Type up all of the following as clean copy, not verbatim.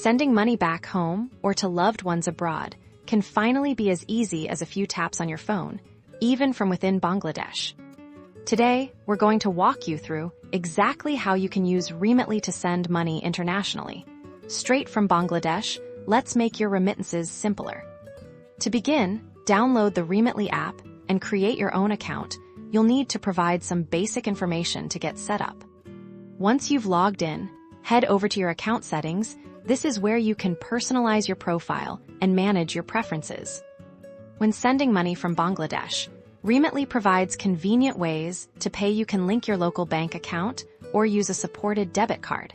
Sending money back home or to loved ones abroad can finally be as easy as a few taps on your phone, even from within Bangladesh. Today, we're going to walk you through exactly how you can use Remitly to send money internationally. Straight from Bangladesh, let's make your remittances simpler. To begin, download the Remitly app and create your own account. You'll need to provide some basic information to get set up. Once you've logged in, head over to your account settings. This is where you can personalize your profile and manage your preferences. When sending money from Bangladesh, Remitly provides convenient ways to pay. You can link your local bank account or use a supported debit card.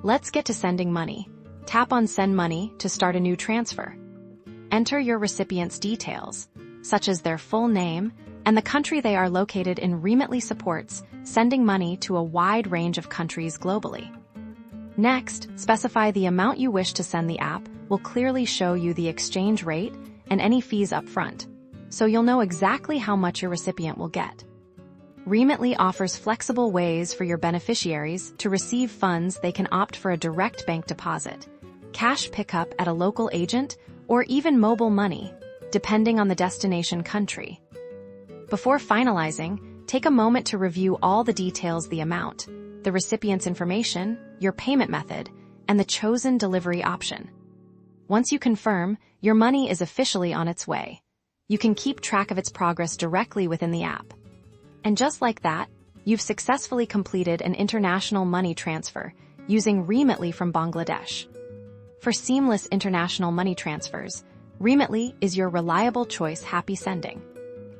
Let's get to sending money. Tap on Send Money to start a new transfer. Enter your recipient's details, such as their full name and the country they are located in. Remitly supports sending money to a wide range of countries globally. Next, specify the amount you wish to send. The app will clearly show you the exchange rate and any fees up front, so you'll know exactly how much your recipient will get. Remitly offers flexible ways for your beneficiaries to receive funds. They can opt for a direct bank deposit, cash pickup at a local agent, or even mobile money, depending on the destination country. Before finalizing, take a moment to review all the details: the amount, the recipient's information, your payment method, and the chosen delivery option. Once you confirm, your money is officially on its way. You can keep track of its progress directly within the app. And just like that, you've successfully completed an international money transfer using Remitly from Bangladesh. For seamless international money transfers, Remitly is your reliable choice. Happy sending!